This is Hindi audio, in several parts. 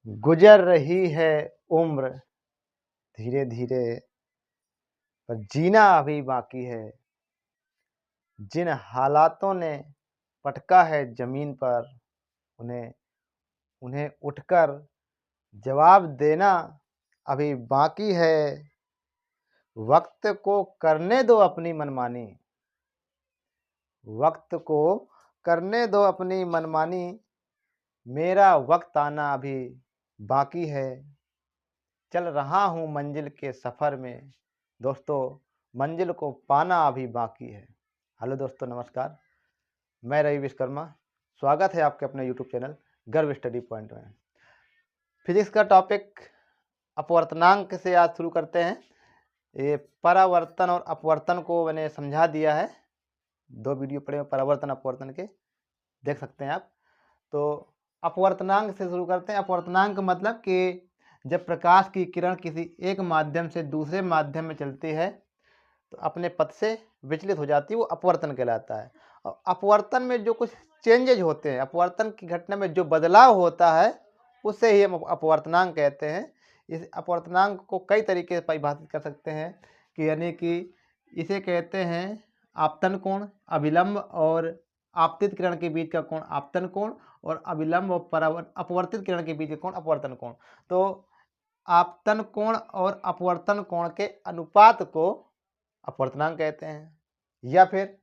गुजर रही है उम्र धीरे धीरे, पर जीना अभी बाकी है। जिन हालातों ने पटका है जमीन पर, उन्हें उन्हें उठकर जवाब देना अभी बाकी है। वक्त को करने दो अपनी मनमानी, वक्त को करने दो अपनी मनमानी। मेरा वक्त आना अभी बाकी है। चल रहा हूँ मंजिल के सफ़र में, दोस्तों मंजिल को पाना अभी बाकी है। हेलो दोस्तों, नमस्कार। मैं रवि विश्वकर्मा, स्वागत है आपके अपने यूट्यूब चैनल गर्व स्टडी पॉइंट में। फिजिक्स का टॉपिक अपवर्तनांक से आज शुरू करते हैं। ये परावर्तन और अपवर्तन को मैंने समझा दिया है, 2 वीडियो पड़े हैं परावर्तन अपवर्तन के, देख सकते हैं आप। तो अपवर्तनांक से शुरू करते हैं। अपवर्तनांक मतलब कि जब प्रकाश की किरण किसी एक माध्यम से दूसरे माध्यम में चलती है तो अपने पथ से विचलित हो जाती है, वो अपवर्तन कहलाता है। और अपवर्तन में जो कुछ चेंजेज होते हैं, अपवर्तन की घटना में जो बदलाव होता है, उसे ही हम अपवर्तनांक कहते हैं। इस अपवर्तनांक को कई तरीके से परिभाषित कर सकते हैं कि यानी कि इसे कहते हैं आपतन कोण, अभिलंब और आपतित किरण के बीच का कोण आपतन कोण, और अभिलंब और अपवर्तित किरण के बीच का कोण अपवर्तन कोण। तो आपतन कोण और अपवर्तन कोण के अनुपात को अपवर्तनांक कहते हैं। या फिर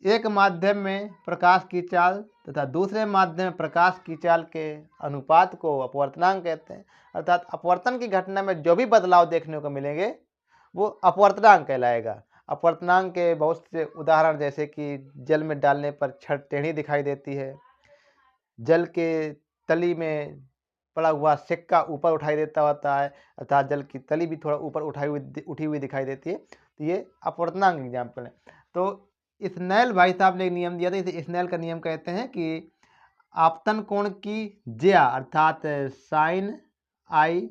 एक माध्यम में प्रकाश की चाल तथा दूसरे माध्यम में प्रकाश की चाल के अनुपात को अपवर्तनांक कहते हैं। अर्थात अपवर्तन की घटना में जो भी बदलाव देखने को मिलेंगे वो अपवर्तनांक कहलाएगा। अपवर्तनांक के बहुत से उदाहरण, जैसे कि जल में डालने पर छड़ टेढ़ी दिखाई देती है, जल के तली में पड़ा हुआ सिक्का ऊपर उठाई देता होता है, अर्थात जल की तली भी थोड़ा ऊपर उठी हुई दिखाई देती है। तो ये अपवर्तनांक एग्जाम्पल है। तो स्नेल भाई साहब ने एक नियम दिया था, इसे स्नेल का नियम कहते हैं कि आपतन कोण की ज्या अर्थात साइन आई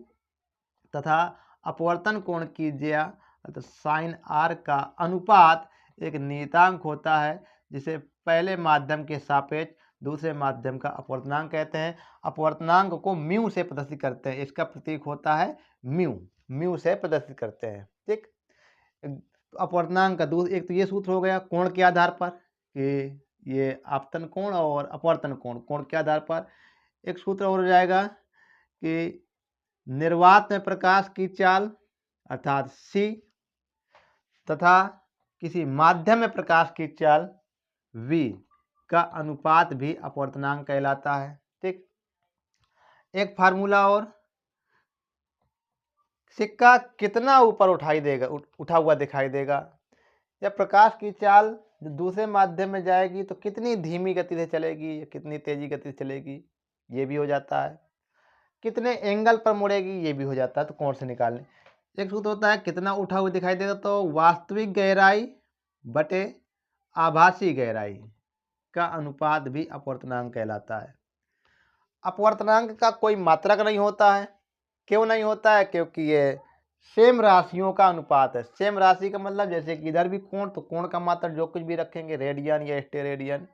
तथा अपवर्तन कोण की ज्या अर्थात साइन आर का अनुपात एक नियतांक होता है, जिसे पहले माध्यम के सापेक्ष दूसरे माध्यम का अपवर्तनांक कहते हैं। अपवर्तनांक को म्यू से प्रदर्शित करते हैं, इसका प्रतीक होता है म्यू, म्यू से प्रदर्शित करते हैं। ठीक, अपवर्तनांक का एक तो ये सूत्र हो गया कोण के आधार पर कि ये आपतन कोण और अपवर्तन कोण, कोण के आधार पर। एक सूत्र और हो जाएगा कि निर्वात में प्रकाश की चाल अर्थात सी तथा किसी माध्यम में प्रकाश की चाल V का अनुपात भी अपवर्तनांक कहलाता है। ठीक, एक फार्मूला और, सिक्का कितना ऊपर उठा हुआ दिखाई देगा। जब प्रकाश की चाल दूसरे माध्यम में जाएगी तो कितनी धीमी गति से चलेगी या कितनी तेजी गति से चलेगी, ये भी हो जाता है। कितने एंगल पर मुड़ेगी, ये भी हो जाता है। तो कोण से निकालने एक सूत्र होता है कितना उठा हुआ दिखाई देगा, तो वास्तविक गहराई बटे आभासी गहराई का अनुपात भी अपवर्तनांक कहलाता है। अपवर्तनांक का कोई मात्रक नहीं होता है। क्यों नहीं होता है? क्योंकि ये सेम राशियों का अनुपात है। सेम राशि का मतलब जैसे कि इधर भी कोण, तो कोण का मात्रक जो कुछ भी रखेंगे रेडियन या स्टेरेडियन,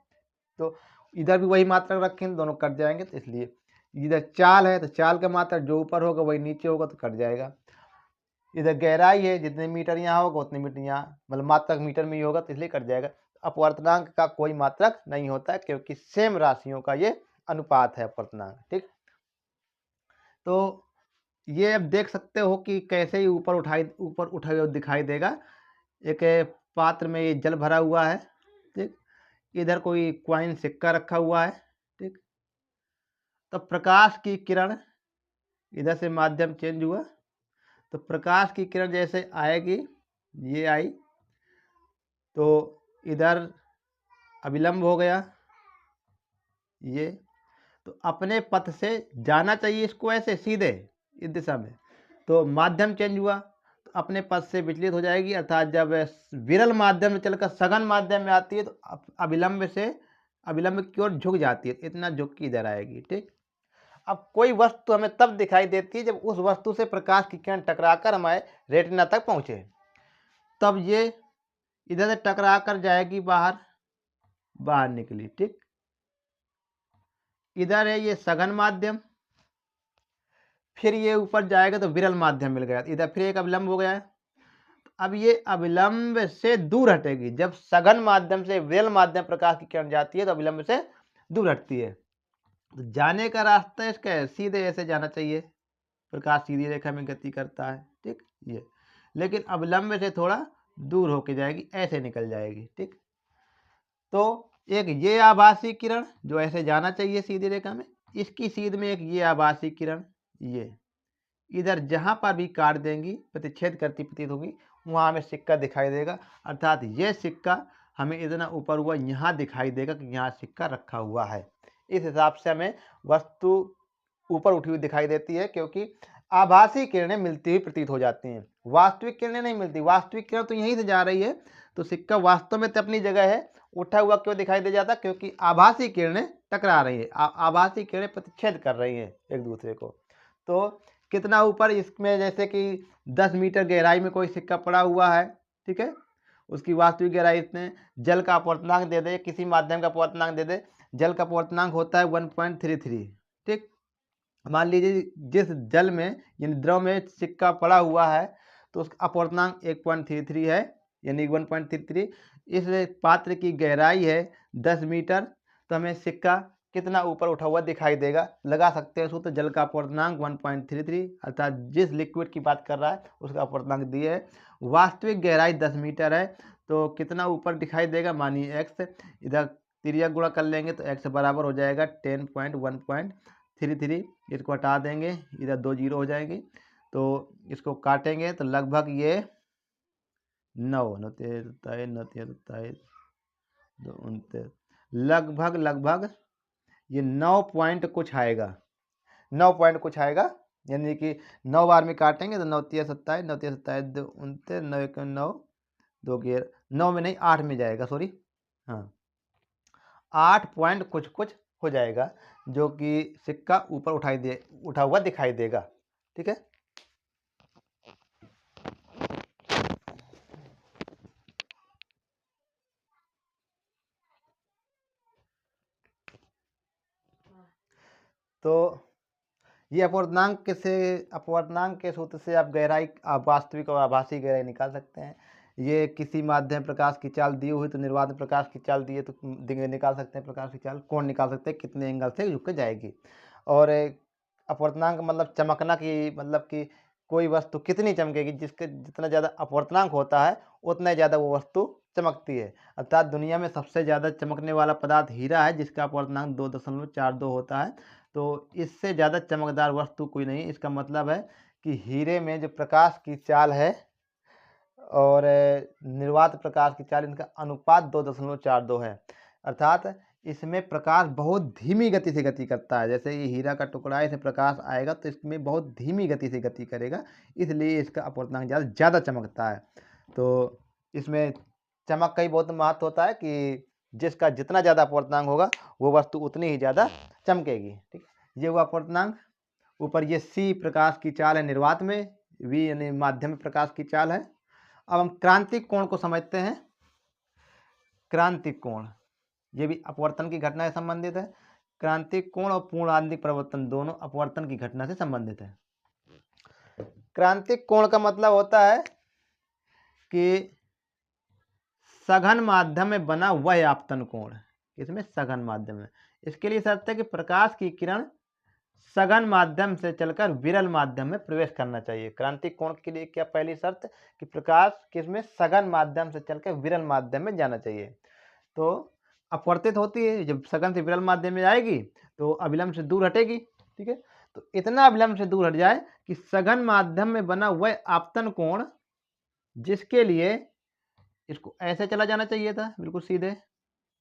तो इधर भी वही मात्रक रखेंगे, दोनों कट जाएंगे। तो इसलिए इधर चाल है तो चाल का मात्रक जो ऊपर होगा वही नीचे होगा, तो कट जाएगा। इधर गहराई है, जितने मीटर यहाँ होगा उतने मीटर यहाँ, मतलब मात्रक मीटर में ही होगा, तो इसलिए कट जाएगा। अपवर्तनांक का कोई मात्रक नहीं होता है, क्योंकि सेम राशियों का ये अनुपात है अपवर्तनांक। ठीक, तो ये अब देख सकते हो कि कैसे ही ऊपर उठाए हुए दिखाई देगा। एक पात्र में ये जल भरा हुआ है, ठीक, इधर कोई क्वाइन सिक्का रखा हुआ है। ठीक, तो प्रकाश की किरण इधर से माध्यम चेंज हुआ, तो प्रकाश की किरण जैसे आएगी, ये आई, तो इधर अभिलंब हो गया ये, तो अपने पथ से जाना चाहिए इसको ऐसे सीधे इस दिशा में, तो माध्यम चेंज हुआ तो अपने पथ से विचलित हो जाएगी। अर्थात जब विरल माध्यम में चलकर सघन माध्यम में आती है तो अभिलंब की ओर झुक जाती है, इतना झुक की इधर आएगी। ठीक, अब कोई वस्तु हमें तब दिखाई देती है जब उस वस्तु से प्रकाश की किरण टकराकर हमारे रेटिना तक पहुंचे, तब ये इधर से टकरा कर जाएगी बाहर निकली। ठीक, इधर है ये सघन माध्यम, फिर ये ऊपर जाएगा तो विरल माध्यम मिल गया, इधर फिर एक अभिलंब हो गया है। अब ये अभिलंब से दूर हटेगी। जब सघन माध्यम से विरल माध्यम प्रकाश की किरण जाती है तो अभिलंब से दूर हटती है। तो जाने का रास्ता इसका है, सीधे ऐसे जाना चाहिए, प्रकाश सीधी रेखा में गति करता है, ठीक ये। लेकिन अभिलंब से थोड़ा दूर होके जाएगी, ऐसे निकल जाएगी, ठीक। तो एक ये आभासी किरण जो ऐसे जाना चाहिए सीधी रेखा में, इसकी सीध में एक ये आभासी किरण, ये इधर जहां पर भी काट देंगी, प्रतिच्छेद करती प्रतीत होगी, वहां हमें सिक्का दिखाई देगा। अर्थात ये सिक्का हमें इतना ऊपर हुआ यहाँ दिखाई देगा कि यहाँ सिक्का रखा हुआ है। इस हिसाब से हमें वस्तु ऊपर उठी हुई दिखाई देती है, क्योंकि आभासी किरणें मिलती हुई प्रतीत हो जाती हैं, वास्तविक किरणें नहीं मिलती। वास्तविक किरण तो यहीं से जा रही है, तो सिक्का वास्तव में तो अपनी जगह है, उठा हुआ क्यों दिखाई दे जाता? क्योंकि आभासी किरणें टकरा रही है, आभासी किरणें प्रतिच्छेद कर रही हैं एक दूसरे को। तो कितना ऊपर, इसमें जैसे कि 10 मीटर गहराई में कोई सिक्का पड़ा हुआ है, ठीक है, उसकी वास्तविक गहराई इतने, जल का अपवर्तनांक दे दे, किसी माध्यम का अपवर्तनांक दे दे, जल का अपवर्तनांक होता है 1.33, ठीक। मान लीजिए जिस जल में यानी द्रव में सिक्का पड़ा हुआ है तो उसका अपवर्तनांक 1.33 है, यानी 1.33। इस पात्र की गहराई है 10 मीटर, तो हमें सिक्का कितना ऊपर उठा हुआ दिखाई देगा। लगा सकते हैं सूत्र, जल का अपवर्तनांक 1.33, अर्थात जिस लिक्विड की बात कर रहा है उसका अपवर्तनांक दिए है। वास्तविक गहराई 10 मीटर है, तो कितना ऊपर दिखाई देगा? मानिए x, इधर तिर्यक गुणा कर लेंगे तो x बराबर हो जाएगा 10.1.33। इसको हटा देंगे, इधर 2 जीरो हो जाएंगे, तो इसको काटेंगे तो लगभग ये लगभग ये 9 पॉइंट कुछ आएगा, 9 पॉइंट कुछ आएगा। यानी कि 9 बार में काटेंगे तो 9 तिया 27, 9 तिया 27, 2 29, 9 1 9, 2 11, 9 में नहीं 8 में जाएगा, सॉरी, हाँ 8 पॉइंट कुछ कुछ हो जाएगा, जो कि सिक्का ऊपर उठा हुआ दिखाई देगा, ठीक है। तो ये अपवर्तनांक के सूत्र से आप गहराई, आप वास्तविक और आभासी गहराई निकाल सकते हैं। ये किसी माध्यम प्रकाश की चाल दी हुई तो निर्वात प्रकाश की चाल दी है तो निकाल सकते हैं, प्रकाश की चाल कोण निकाल सकते हैं कितने एंगल से झुक के जाएगी। और अपवर्तनांक मतलब चमकना की, मतलब कि कोई वस्तु कितनी चमकेगी, जिसके जितना ज़्यादा अपवर्तनांक होता है उतना ज़्यादा वो वस्तु चमकती है। अर्थात दुनिया में सबसे ज़्यादा चमकने वाला पदार्थ हीरा है, जिसका अपवर्तनांक 2.42 होता है। तो इससे ज़्यादा चमकदार वस्तु कोई नहीं। इसका मतलब है कि हीरे में जो प्रकाश की चाल है और निर्वात प्रकाश की चाल, इनका अनुपात 2.42 है। अर्थात इसमें प्रकाश बहुत धीमी गति से गति करता है। जैसे ये हीरा का टुकड़ा है, इसे प्रकाश आएगा तो इसमें बहुत धीमी गति से गति करेगा, इसलिए इसका अपवर्तनांक ज़्यादा चमकता है। तो इसमें चमक का ही बहुत महत्व होता है कि जिसका जितना ज़्यादा अपवर्तनांक होगा वो वस्तु उतनी ही ज़्यादा चमकेगी, ठीक। ये हुआ अपवर्तनांक। ऊपर ये सी प्रकाश की चाल है निर्वात में, वी यानी माध्यम प्रकाश की चाल है। अब हम क्रांतिक कोण को समझते हैं। क्रांतिक कोण ये भी अपवर्तन की घटना से संबंधित है। क्रांतिक कोण और पूर्णांतिक परिवर्तन दोनों अपवर्तन की घटना से संबंधित है। क्रांतिक कोण का मतलब होता है कि सघन माध्यम में बना वह आपतन कोण, इसमें सघन माध्यम में। इसके लिए शर्त है कि प्रकाश की किरण सघन माध्यम से चलकर विरल माध्यम में प्रवेश करना चाहिए। क्रांतिक कोण के लिए क्या पहली शर्त? कि प्रकाश किसमें सघन माध्यम से चलकर विरल माध्यम में जाना चाहिए। तो अपवर्तित होती है, जब सघन से विरल माध्यम में जाएगी तो अभिलंब से दूर हटेगी, ठीक है। तो इतना अभिलंब से दूर हट जाए कि सघन माध्यम में बना वह आपतन कोण, जिसके लिए इसको ऐसे चला जाना चाहिए था, बिल्कुल सीधे।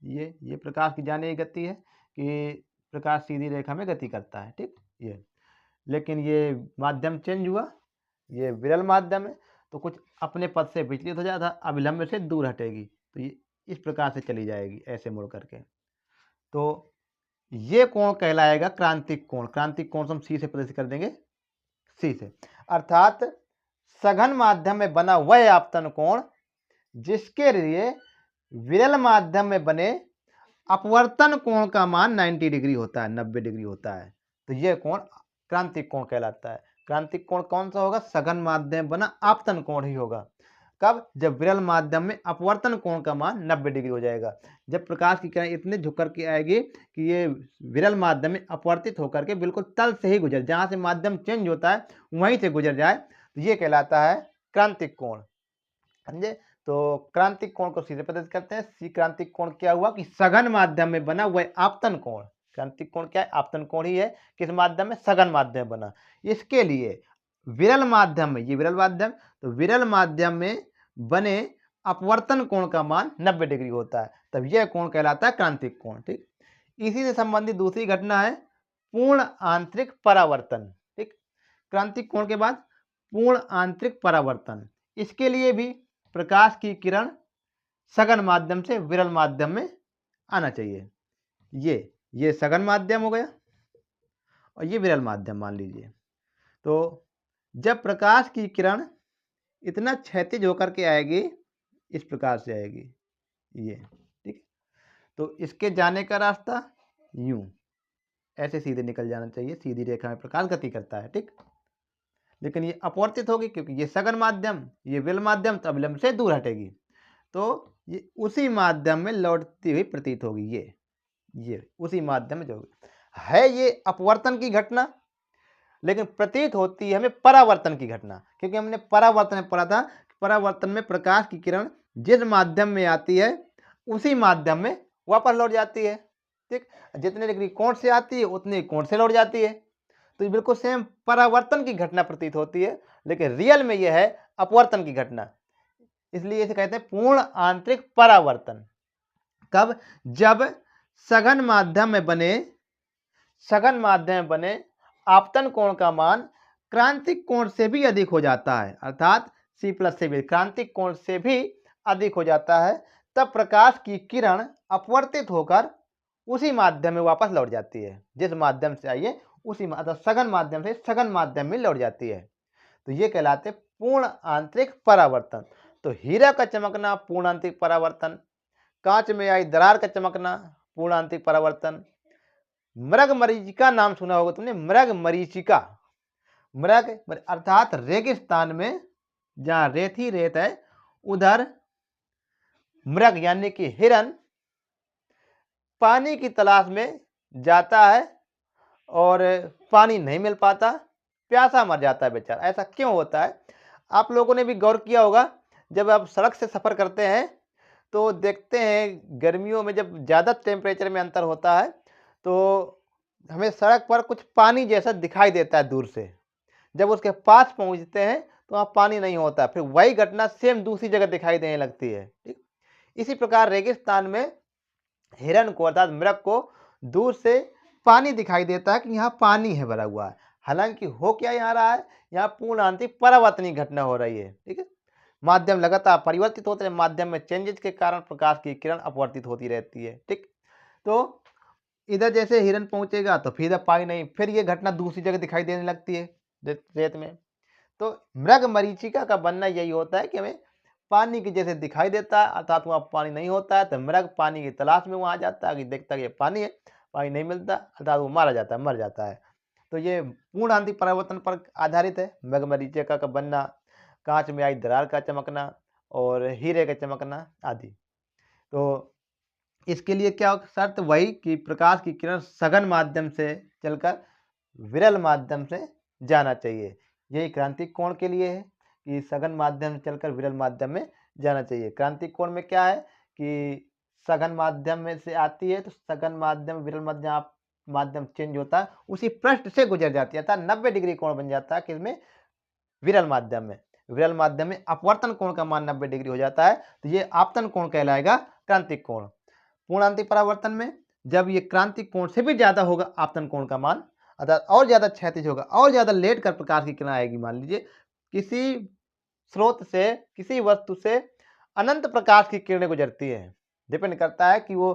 ये प्रकाश की जाने की गति है कि प्रकाश सीधी रेखा में गति करता है, ठीक। ये लेकिन ये माध्यम चेंज हुआ, ये विरल माध्यम है, तो कुछ अपने पथ से विचलित हो जाता, अभिलंब से दूर हटेगी, तो ये इस प्रकार से चली जाएगी ऐसे मुड़ करके। तो ये कोण कहलाएगा क्रांतिक कोण। क्रांतिक कोण से हम सी से प्रदर्शित कर देंगे, सी से। अर्थात सघन माध्यम में बना वह आपतन कोण जिसके लिए विरल माध्यम में बने अपवर्तन कोण का मान 90 डिग्री होता है, 90 डिग्री होता है, तो यह कोण क्रांतिक कोण कहलाता है। क्रांतिक कोण कौन सा होगा? सघन माध्यम बना आपतन कोण ही होगा। कब? जब विरल माध्यम में अपवर्तन कोण का मान 90 डिग्री हो जाएगा। जब प्रकाश की किरण इतने झुक कर के आएगी कि ये विरल माध्यम में अपवर्तित होकर के बिल्कुल तल से ही गुजर, जहां से माध्यम चेंज होता है वहीं से गुजर जाए, तो ये कहलाता है क्रांतिक कोण। समझे? तो क्रांतिक कोण को सीधे प्रदर्शित करते हैं। सी क्रांतिक कोण क्या हुआ कि सघन माध्यम में बना वह आपतन कोण। क्रांतिक कोण क्या है? आपतन कोण ही है। किस माध्यम में? सघन माध्यम में बना। इसके लिए विरल माध्यम में, ये विरल माध्यम, तो विरल माध्यम में बने अपवर्तन कोण का मान 90 डिग्री होता है, तब यह कोण कहलाता है क्रांतिक कोण। ठीक, इसी से संबंधित दूसरी घटना है पूर्ण आंतरिक परावर्तन। ठीक, क्रांतिक कोण के बाद पूर्ण आंतरिक परावर्तन। इसके लिए भी प्रकाश की किरण सघन माध्यम से विरल माध्यम में आना चाहिए। ये सघन माध्यम हो गया और ये विरल माध्यम मान लीजिए। तो जब प्रकाश की किरण इतना क्षैतिज होकर के आएगी, इस प्रकार से आएगी ये, ठीक, तो इसके जाने का रास्ता यूं ऐसे सीधे निकल जाना चाहिए। सीधी रेखा में प्रकाश गति करता है। ठीक, लेकिन ये अपवर्तित होगी क्योंकि ये सघन माध्यम, ये विरल माध्यम, तो अभिलंब से दूर हटेगी, तो ये उसी माध्यम में लौटती हुई प्रतीत होगी। ये उसी माध्यम में जो है, ये अपवर्तन की घटना, लेकिन प्रतीत होती है हमें परावर्तन की घटना, क्योंकि हमने परावर्तन में पढ़ा था। परावर्तन में प्रकाश की किरण जिस माध्यम में आती है उसी माध्यम में वापस लौट जाती है। ठीक, जितने डिग्री कोण से आती है उतने कोण से लौट जाती है, तो ये बिल्कुल सेम परावर्तन की घटना प्रतीत होती है, लेकिन रियल में यह है अपवर्तन की घटना। इसलिए इसे कहते हैं पूर्ण आंतरिक परावर्तन। कब? जब सघन माध्यम में बने आपतन कोण का मान क्रांतिक कोण से भी अधिक हो जाता है, अर्थात C+ से भी क्रांतिक कोण से भी अधिक हो जाता है, तब प्रकाश की किरण अपवर्तित होकर उसी माध्यम में वापस लौट जाती है। जिस माध्यम से आई है उसी सघन माध्यम से सघन माध्यम में लौट जाती है, तो ये कहलाते पूर्ण आंतरिक परावर्तन। तो हीरा का चमकना पूर्ण आंतरिक परावर्तन, कांच में आई दरार का चमकना पूर्ण आंतरिक परावर्तन। मृग मरीचिका नाम सुना होगा तुमने, मृग मरीचिका। मृग अर्थात रेगिस्तान में जहां रेत ही रेत है, उधर मृग यानी कि हिरन पानी की तलाश में जाता है और पानी नहीं मिल पाता, प्यासा मर जाता है बेचारा। ऐसा क्यों होता है? आप लोगों ने भी गौर किया होगा, जब आप सड़क से सफर करते हैं तो देखते हैं गर्मियों में जब ज्यादा टेम्परेचर में अंतर होता है तो हमें सड़क पर कुछ पानी जैसा दिखाई देता है दूर से। जब उसके पास पहुंचते हैं तो वहां पानी नहीं होता, फिर वही घटना सेम दूसरी जगह दिखाई देने लगती है। ठीक, इसी प्रकार रेगिस्तान में हिरन को अर्थात मृग को दूर से पानी दिखाई देता है कि यहाँ पानी है भरा हुआ है, हालांकि हो क्या यहाँ रहा है, यहाँ पूर्ण आंतरिक परावर्तनीय घटना हो रही है। ठीक है, माध्यम लगातार परिवर्तित होते हैं, माध्यम में चेंजेस के कारण प्रकाश की किरण अपवर्तित होती रहती है। ठीक, तो इधर जैसे हिरन पहुंचेगा तो फिर इधर पानी नहीं, फिर ये घटना दूसरी जगह दिखाई देने लगती है रेत में। तो मृग मरीचिका का बनना यही होता है कि हमें पानी की जैसे दिखाई देता है, अर्थात वहाँ पानी नहीं होता है, तो मृग पानी की तलाश में वहाँ जाता है कि देखता है कि पानी है, पानी नहीं मिलता, अर्थात वो मारा जाता है, मर जाता है। तो ये पूर्ण आंतरिक परिवर्तन पर आधारित है, मृग मरीचिका का बनना, कांच में आई दरार का चमकना और हीरे का चमकना आदि। तो इसके लिए क्या शर्त? वही कि प्रकाश की किरण सघन माध्यम से चलकर विरल माध्यम से जाना चाहिए। यही क्रांतिक कोण के लिए है कि सघन माध्यम से चलकर विरल माध्यम में जाना चाहिए। क्रांतिक कोण में क्या है कि सघन माध्यम में से आती है तो सघन माध्यम विरल माध्यम चेंज होता है उसी पृष्ठ से गुजर जाती है, अर्थात 90 डिग्री कोण बन जाता है। किसमें? विरल माध्यम में। विरल माध्यम में अपवर्तन कोण का मान 90 डिग्री हो जाता है, तो ये आपतन कोण कहलाएगा क्रांतिक कोण। पूर्ण आंतरिक परावर्तन में जब ये क्रांतिक कोण से भी ज्यादा होगा आपतन कोण का मान, अर्थात और ज्यादा क्षैतिज होगा, और ज्यादा लेट कर प्रकाश की किरण आएगी। मान लीजिए किसी स्रोत से, किसी वस्तु से अनंत प्रकाश की किरणें गुजरती है, डिपेंड करता है कि वो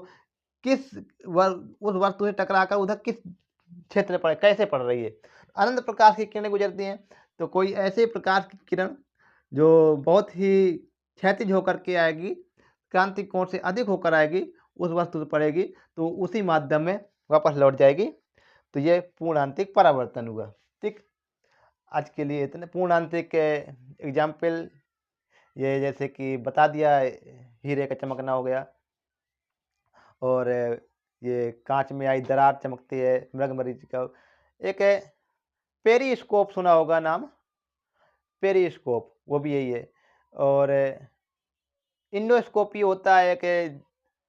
उस वस्तु से टकराकर उधर किस क्षेत्र पर कैसे पड़ रही है। अनंत प्रकाश की किरणें गुजरती हैं, तो कोई ऐसे प्रकाश की किरण जो बहुत ही क्षैतिज होकर के आएगी, क्रांतिक कोण से अधिक होकर आएगी, उस वस्तु से पड़ेगी तो उसी माध्यम में वापस लौट जाएगी, तो ये पूर्ण आंतरिक परावर्तन हुआ। ठीक, आज के लिए इतने पूर्णांतिक एग्जाम्पल ये जैसे कि बता दिया, हीरे का चमकना हो गया, और ये कांच में आई दरार चमकती है, मृगमरीच का। एक है पेरिस्कोप, सुना होगा नाम, पेरिस्कोप, वो भी यही है। और इंडोस्कोपी होता है एक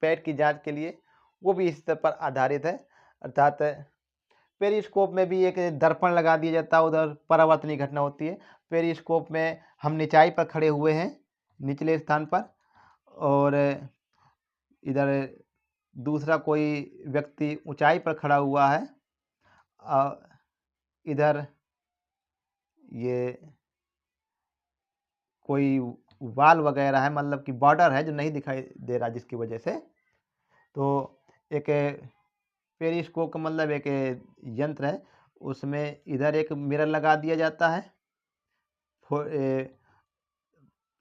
पेट की जांच के लिए, वो भी इस पर आधारित है। अर्थात पेरिस्कोप में भी एक दर्पण लगा दिया जाता है, उधर परावर्तनीय घटना होती है। पेरिस्कोप में हम निचाई पर खड़े हुए हैं, निचले स्थान पर, और इधर दूसरा कोई व्यक्ति ऊंचाई पर खड़ा हुआ है। इधर ये कोई वाल वगैरह है, मतलब कि बॉर्डर है जो नहीं दिखाई दे रहा, जिसकी वजह से। तो एक पेरिस्कोप का मतलब एक यंत्र है, उसमें इधर एक मिरर लगा दिया जाता है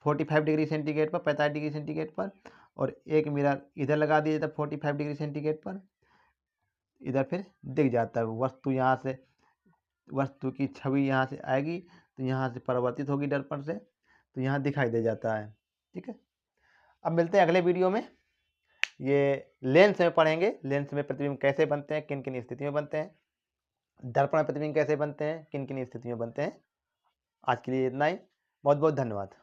45 डिग्री सेंटीग्रेड पर, 45 डिग्री सेंटीग्रेड पर, और एक मिरर इधर लगा दिया जाता है 45 डिग्री सेंटीग्रेड पर। इधर फिर दिख जाता है वस्तु, यहाँ से वस्तु की छवि यहाँ से आएगी तो यहाँ से परावर्तित होगी दर्पण से, तो यहाँ दिखाई दे जाता है। ठीक है, अब मिलते हैं अगले वीडियो में। ये लेंस में पढ़ेंगे, लेंस में प्रतिबिंब कैसे बनते हैं, किन किन स्थिति में बनते हैं, दर्पण प्रतिबिंब कैसे बनते हैं, किन किन स्थिति में बनते हैं। आज के लिए इतना ही, बहुत बहुत धन्यवाद।